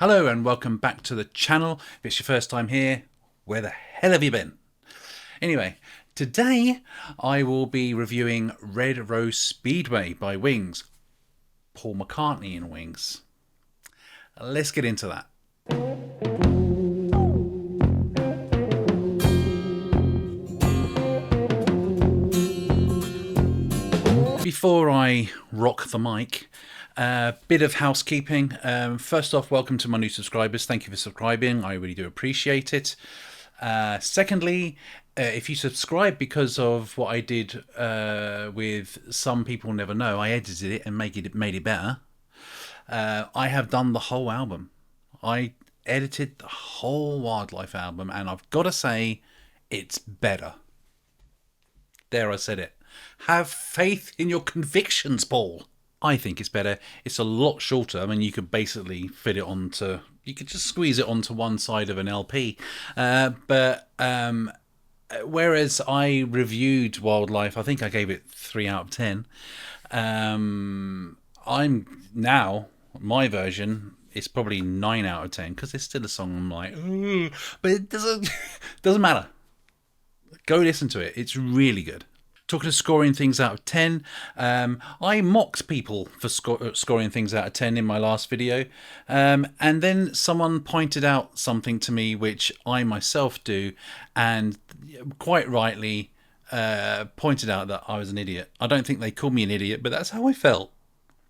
Hello and welcome back to the channel. If it's your first time here, where the hell have you been? Anyway, today I will be reviewing Red Rose Speedway by Wings. Paul McCartney in Wings. Let's get into that. Before I rock the mic, a bit of housekeeping. First off, welcome to my new subscribers. Thank you for subscribing. I really do appreciate it. Secondly, if you subscribe because of what I did with Some People Never Know, I edited it and made it better. I have done the whole album. I edited the whole Wildlife album, and I've got to say, it's better. There, I said it. Have faith in your convictions, Paul. I think it's better. It's a lot shorter. I mean, you could basically fit it onto... You could just squeeze it onto one side of an LP. Whereas I reviewed Wildlife, I think I gave it 3 out of 10. I'm now, my version is probably 9 out of 10, because there's still a song I'm like, ooh, but it doesn't matter. Go listen to it. It's really good. Talking of scoring things out of 10, I mocked people for scoring things out of 10 in my last video. And then someone pointed out something to me which I myself do, and quite rightly pointed out that I was an idiot. I don't think they called me an idiot, but that's how I felt.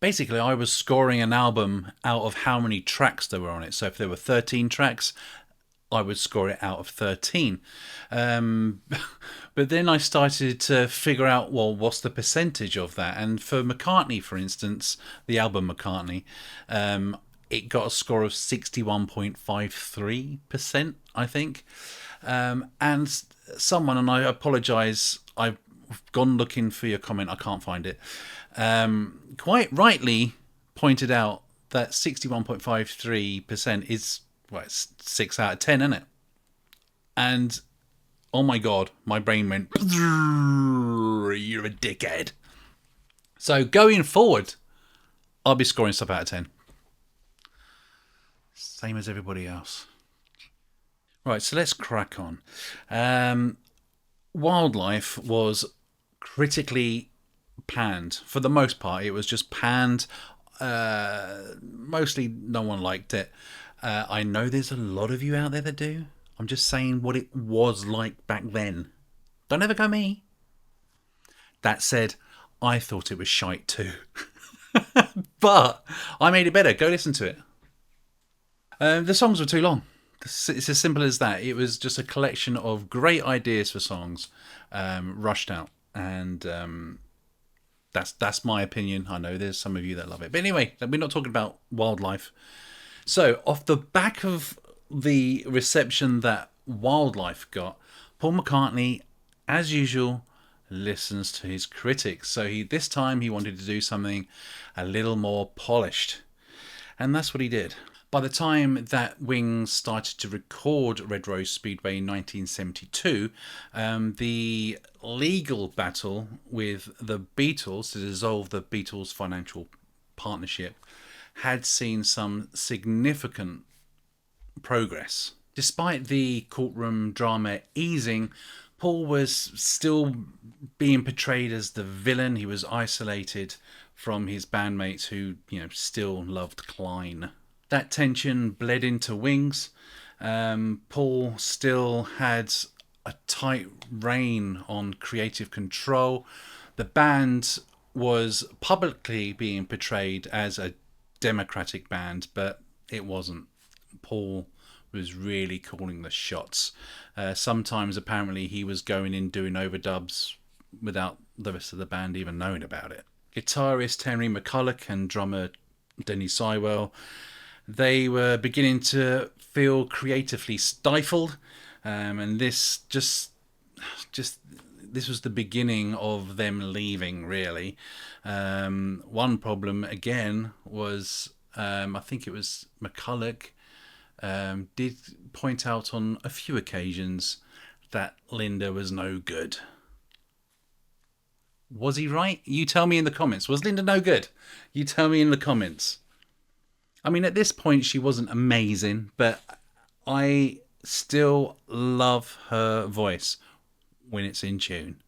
Basically, I was scoring an album out of how many tracks there were on it. So if there were 13 tracks, I would score it out of 13. But then I started to figure out, well, what's the percentage of that? And for McCartney, for instance, the album McCartney, it got a score of 61.53%, I think. And someone, and I apologise, I've gone looking for your comment, I can't find it, quite rightly pointed out that 61.53% is... well, it's 6 out of 10, isn't it? And, oh my God, my brain went, you're a dickhead. So going forward, I'll be scoring stuff out of 10. Same as everybody else. Right, so let's crack on. Wildlife was critically panned. For the most part, it was just panned. Mostly no one liked it. I know there's a lot of you out there that do. I'm just saying what it was like back then. Don't ever go me. That said, I thought it was shite too. But I made it better. Go listen to it. The songs were too long. It's as simple as that. It was just a collection of great ideas for songs rushed out. And that's my opinion. I know there's some of you that love it. But anyway, we're not talking about Wildlife. So, off the back of the reception that Wildlife got, Paul McCartney, as usual, listens to his critics. So this time he wanted to do something a little more polished. And that's what he did. By the time that Wings started to record Red Rose Speedway in 1972, the legal battle with the Beatles to dissolve the Beatles' financial partnership had seen some significant progress. Despite the courtroom drama easing, Paul was still being portrayed as the villain. He was isolated from his bandmates who, still loved Klein. That tension bled into Wings. Paul still had a tight rein on creative control. The band was publicly being portrayed as a democratic band, but it wasn't. Paul was really calling the shots. Sometimes apparently he was going in doing overdubs without the rest of the band even knowing about it. Guitarist Henry McCulloch and drummer Denny Sywell, they were beginning to feel creatively stifled, and this was the beginning of them leaving, really. One problem, again, was I think it was McCulloch did point out on a few occasions that Linda was no good. Was he right? You tell me in the comments. Was Linda no good? You tell me in the comments. I mean, at this point, she wasn't amazing, but I still love her voice when it's in tune.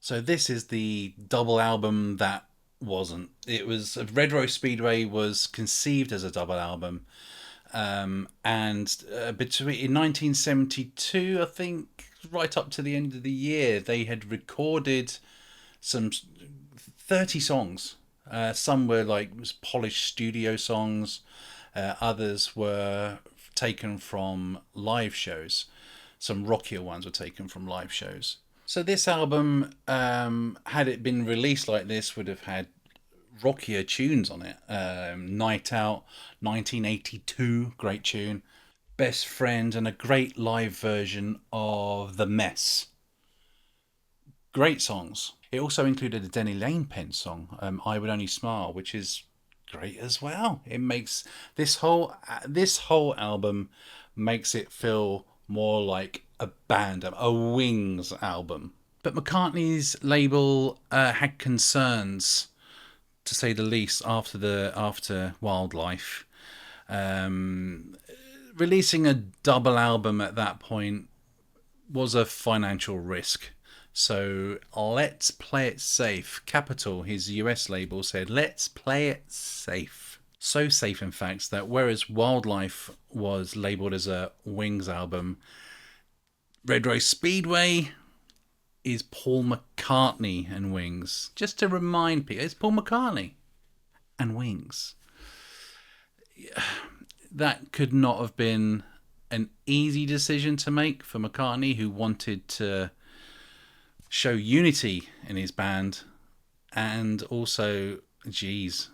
So this is the double album that wasn't. It was Red Rose Speedway was conceived as a double album, and between in 1972, I think, right up to the end of the year, they had recorded some 30 songs. Some were like polished studio songs. Others were taken from live shows. Some rockier ones were taken from live shows. So this album, had it been released like this, would have had rockier tunes on it. Night Out, 1982, great tune. Best Friend, and a great live version of The Mess. Great songs. It also included a Denny Lane pen song, I Would Only Smile, which is great as well. It makes this whole album makes it feel more like a band, a Wings album. But McCartney's label had concerns, to say the least, after Wildlife. Releasing a double album at that point was a financial risk. So let's play it safe. Capitol, his US label, said, let's play it safe. So safe, in fact, that whereas Wildlife was labelled as a Wings album, Red Rose Speedway is Paul McCartney and Wings. Just to remind people, it's Paul McCartney and Wings. That could not have been an easy decision to make for McCartney, who wanted to show unity in his band. And also, geez,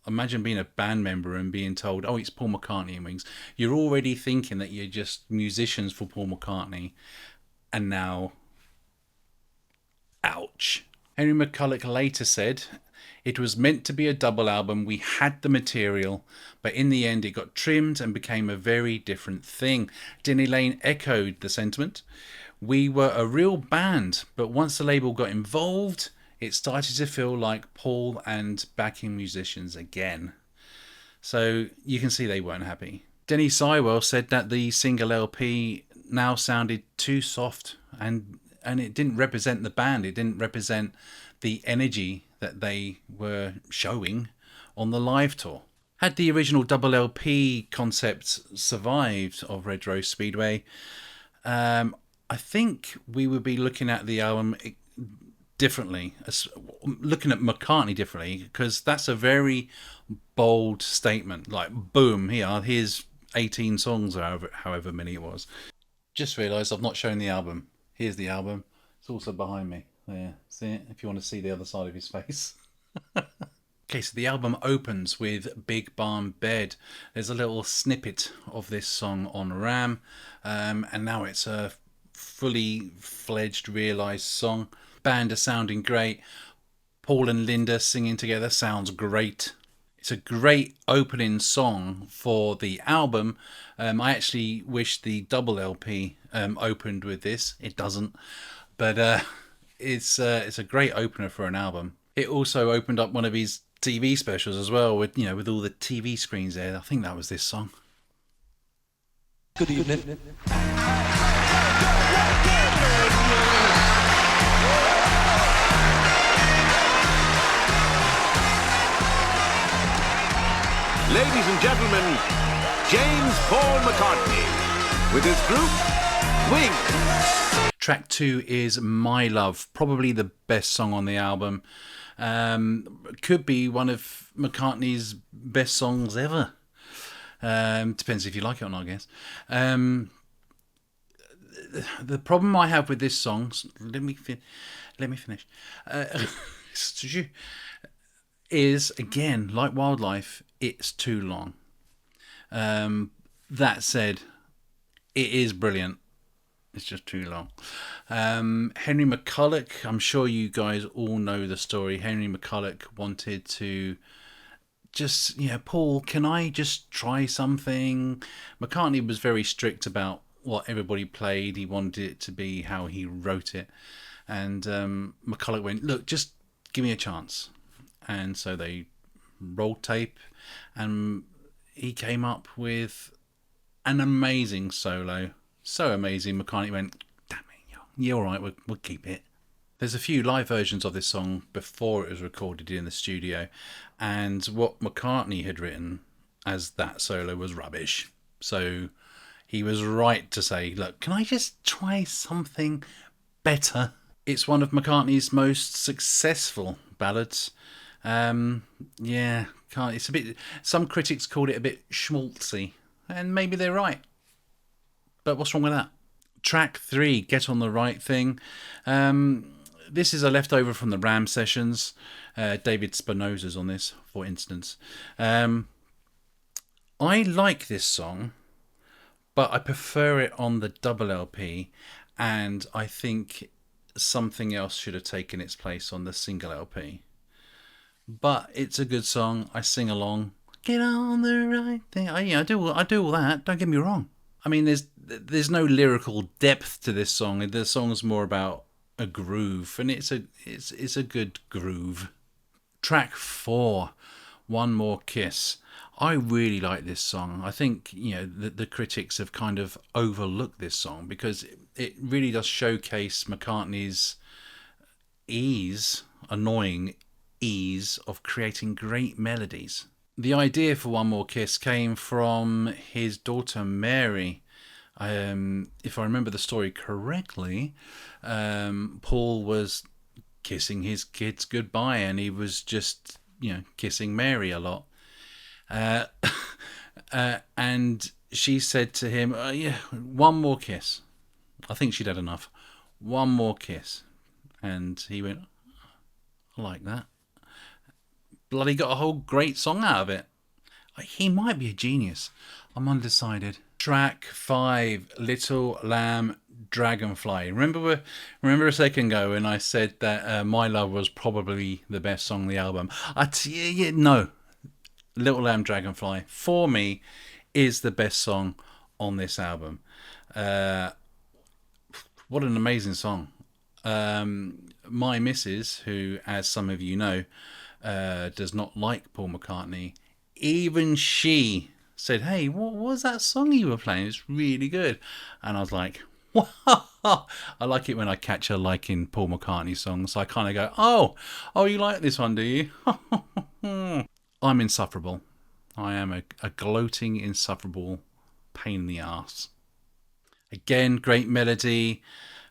imagine being a band member and being told, oh, it's Paul McCartney and Wings. You're already thinking that you're just musicians for Paul McCartney, and now, ouch. Henry McCulloch later said, it was meant to be a double album. We had the material, but in the end it got trimmed and became a very different thing. Denny Lane echoed the sentiment. We were a real band, but once the label got involved, it started to feel like Paul and backing musicians again. So you can see they weren't happy. Denny Sywell said that the single LP now sounded too soft, and it didn't represent the band. It didn't represent the energy that they were showing on the live tour. Had the original double LP concept survived of Red Rose Speedway, I think we would be looking at the album differently, looking at McCartney differently, because that's a very bold statement. Like, boom, here's 18 songs, or however many it was. Just realised I've not shown the album. Here's the album. It's also behind me. There, see it? If you want to see the other side of his face. Okay, so the album opens with Big Barn Bed. There's a little snippet of this song on Ram, and now it's a fully fledged, realised song. Band are sounding great. Paul and Linda singing together sounds great. It's a great opening song for the album. I actually wish the double LP opened with this. It doesn't, but it's a great opener for an album. It also opened up one of his TV specials as well, with all the TV screens there. I think that was this song. Good evening. Ladies and gentlemen, James Paul McCartney with his group, Wings. Track 2 is My Love, probably the best song on the album. Could be one of McCartney's best songs ever. Depends if you like it or not, I guess. The problem I have with this song, let me finish, is, again, like Wildlife, it's too long. That said, it is brilliant. It's just too long. Henry McCulloch, I'm sure you guys all know the story. Henry McCulloch wanted to just, Paul, can I just try something? McCartney was very strict about what everybody played. He wanted it to be how he wrote it. And McCulloch went, look, just give me a chance. And so they rolled tape, and he came up with an amazing solo. So amazing, McCartney went, damn it, you're all right, we'll keep it. There's a few live versions of this song before it was recorded in the studio, and what McCartney had written as that solo was rubbish. So he was right to say, look, can I just try something better? It's one of McCartney's most successful ballads. It's a bit. Some critics called it a bit schmaltzy, and maybe they're right. But what's wrong with that? Track 3, Get on the Right Thing. This is a leftover from the Ram sessions. David Spinoza's on this, for instance. I like this song, but I prefer it on the double LP, and I think something else should have taken its place on the single LP. But it's a good song. I sing along. Get on the right thing. I do all that. Don't get me wrong. I mean, there's no lyrical depth to this song. The song's more about a groove, and it's a good groove. Track 4, One More Kiss. I really like this song. I think the critics have kind of overlooked this song because it really does showcase McCartney's annoying ease of creating great melodies. The idea for One More Kiss came from his daughter Mary. If I remember the story correctly, Paul was kissing his kids goodbye, and he was just kissing Mary a lot. And she said to him, one more kiss. I think she'd had enough. One more kiss. And he went, I like that. Bloody got a whole great song out of it. He might be a genius. I'm undecided. Track 5, Little Lamb Dragonfly. Remember a second ago when I said that My Love was probably the best song on the album? No. Little Lamb Dragonfly, for me, is the best song on this album. What an amazing song. My missus, who, as some of you know, does not like Paul McCartney, even she said, hey, what was that song you were playing? It's really good. And I was like, wow. I like it when I catch her liking Paul McCartney songs. So I kind of go, oh, you like this one, do you? I'm insufferable. I am a gloating, insufferable pain in the arse. Again, great melody,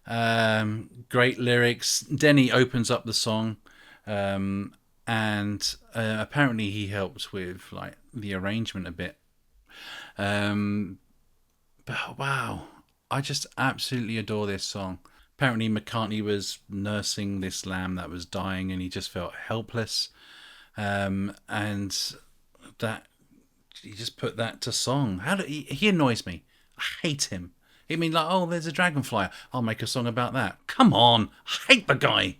great lyrics. Denny opens up the song, and apparently he helped with like the arrangement a bit. But wow, I just absolutely adore this song. Apparently McCartney was nursing this lamb that was dying, and he just felt helpless, and that he just put that to song. He annoys me. I hate him. I mean, like, oh, there's a dragonfly. I'll make a song about that. Come on, I hate the guy,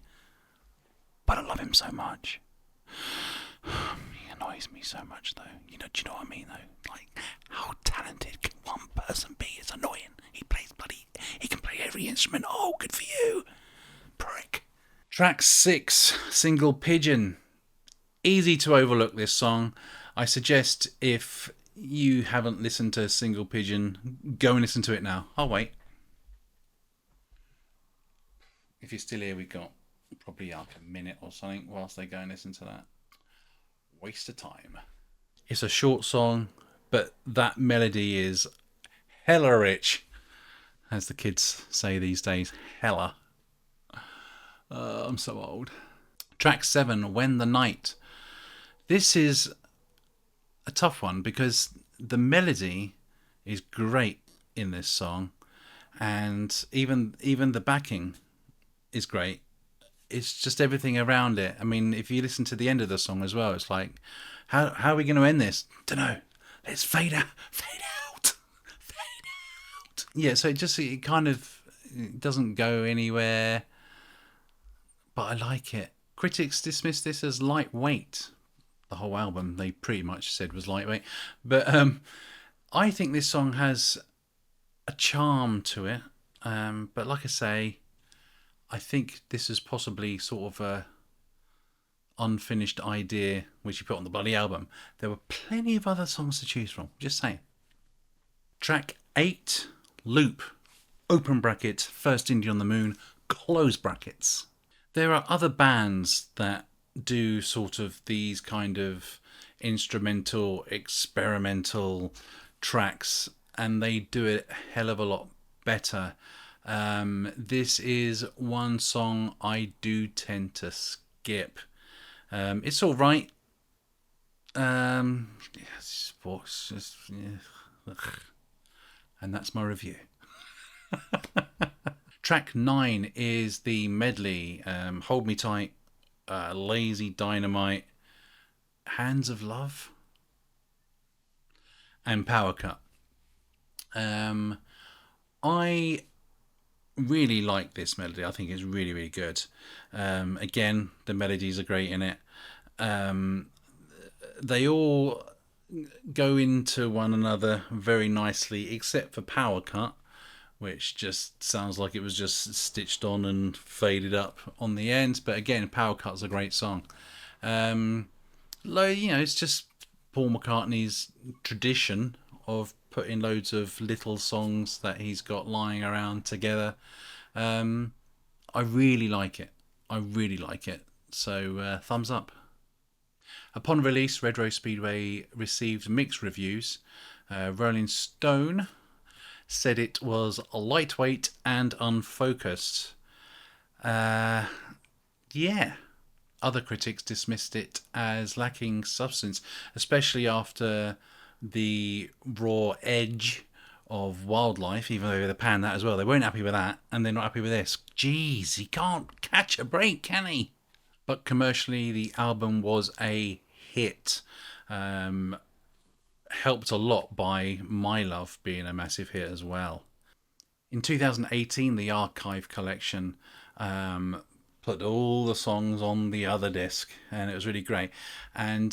but I love him so much. He annoys me so much, though. Do you know what I mean, though? Like, how talented can one person be? It's annoying. He can play every instrument. Oh, good for you, prick. Track 6, Single Pigeon. Easy to overlook this song. I suggest if you haven't listened to Single Pigeon, go and listen to it now. I'll wait. If you're still here, we've got probably like a minute or something whilst they go and listen to that. Waste of time. It's a short song, but that melody is hella rich, as the kids say these days. Hella. I'm so old. Track 7, When the Night. This is a tough one because the melody is great in this song, and even the backing is great. It's just everything around it. I mean, if you listen to the end of the song as well, it's like, how are we going to end this? Dunno. Let's fade out. Yeah, so it kind of doesn't go anywhere, but I like it. Critics dismiss this as lightweight. The whole album they pretty much said was lightweight, but I think this song has a charm to it. But like I say, I think this is possibly sort of unfinished idea which he put on the bloody album. There were plenty of other songs to choose from. Just saying. Track 8, Loop, open bracket, First Indian on the Moon, close brackets. There are other bands that do sort of these kind of instrumental, experimental tracks, and they do it a hell of a lot better. This is one song I do tend to skip. It's all right. Sports, just, yeah. And that's my review. Track 9 is the medley. Hold Me Tight, Lazy Dynamite, Hands of Love, and Power Cut. I really like this melody. I think it's really, really good. Again, the melodies are great in it. They all go into one another very nicely, except for Power Cut, which just sounds like it was just stitched on and faded up on the end. But again, Power Cut's a great song. It's just Paul McCartney's tradition of putting loads of little songs that he's got lying around together. I really like it. So thumbs up. Upon release, Red Rose Speedway received mixed reviews. Rolling Stone said it was lightweight and unfocused. Yeah. Other critics dismissed it as lacking substance, especially after the raw edge of Wildlife, even though they panned that as well. They weren't happy with that, and they're not happy with this. Jeez, he can't catch a break, can he? But commercially, the album was a hit. Helped a lot by My Love being a massive hit as well. In 2018, the Archive collection put all the songs on the other disc, and it was really great. And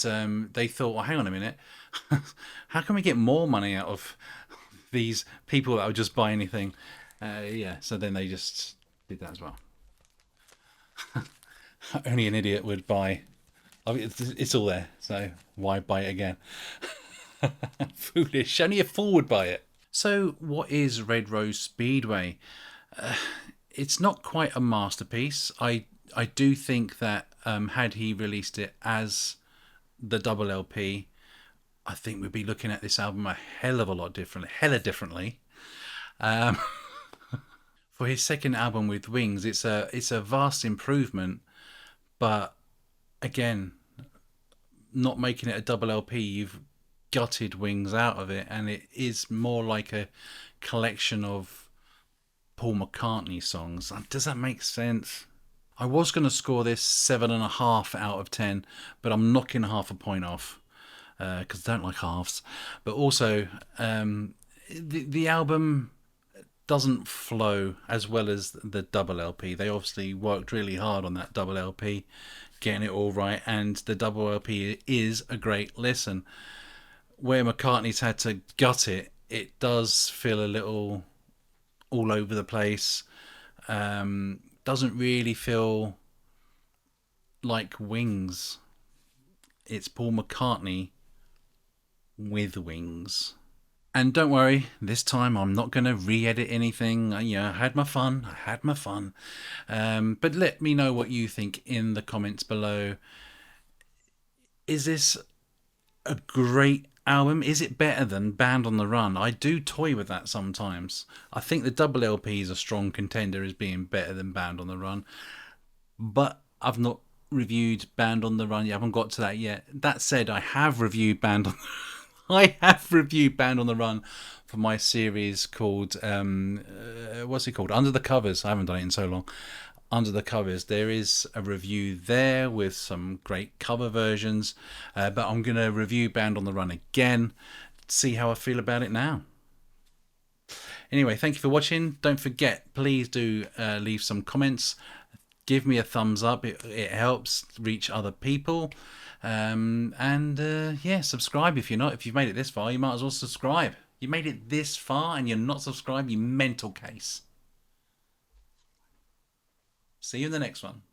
they thought, well, hang on a minute, how can we get more money out of these people that would just buy anything? So then they just did that as well. Only an idiot would buy. I mean, it's all there, so why buy it again? Foolish. Only a fool would buy it. So what is Red Rose Speedway? It's not quite a masterpiece. I do think that had he released it as the double LP, I think we'd be looking at this album a hell of a lot differently. For his second album with Wings, it's a vast improvement, but again, not making it a double LP, you've gutted Wings out of it, and it is more like a collection of Paul McCartney songs. Does that make sense? I was going to score this 7.5 out of 10, but I'm knocking half a point off because I don't like halves. But also, the album doesn't flow as well as the double LP. They obviously worked really hard on that double LP, getting it all right, and the double LP is a great listen. Where McCartney's had to gut it, it does feel a little all over the place. Doesn't really feel like Wings. It's Paul McCartney with Wings. And don't worry, this time I'm not going to re-edit anything. I had my fun. But let me know what you think in the comments below. Is this a great album? Is it better than Band on the Run? I do toy with that sometimes. I think the double LP is a strong contender as being better than Band on the Run. But I've not reviewed Band on the Run. You haven't got to that yet. That said, I have reviewed Band on the Run for my series called what's it called? Under the Covers. I haven't done it in so long. Under the Covers. There is a review there with some great cover versions, but I'm going to review Band on the Run again, see how I feel about it now. Anyway, thank you for watching. Don't forget, please do leave some comments. Give me a thumbs up. It helps reach other people. Subscribe if you're not. If you've made it this far, you might as well subscribe. You made it this far and you're not subscribed, you mental case. See you in the next one.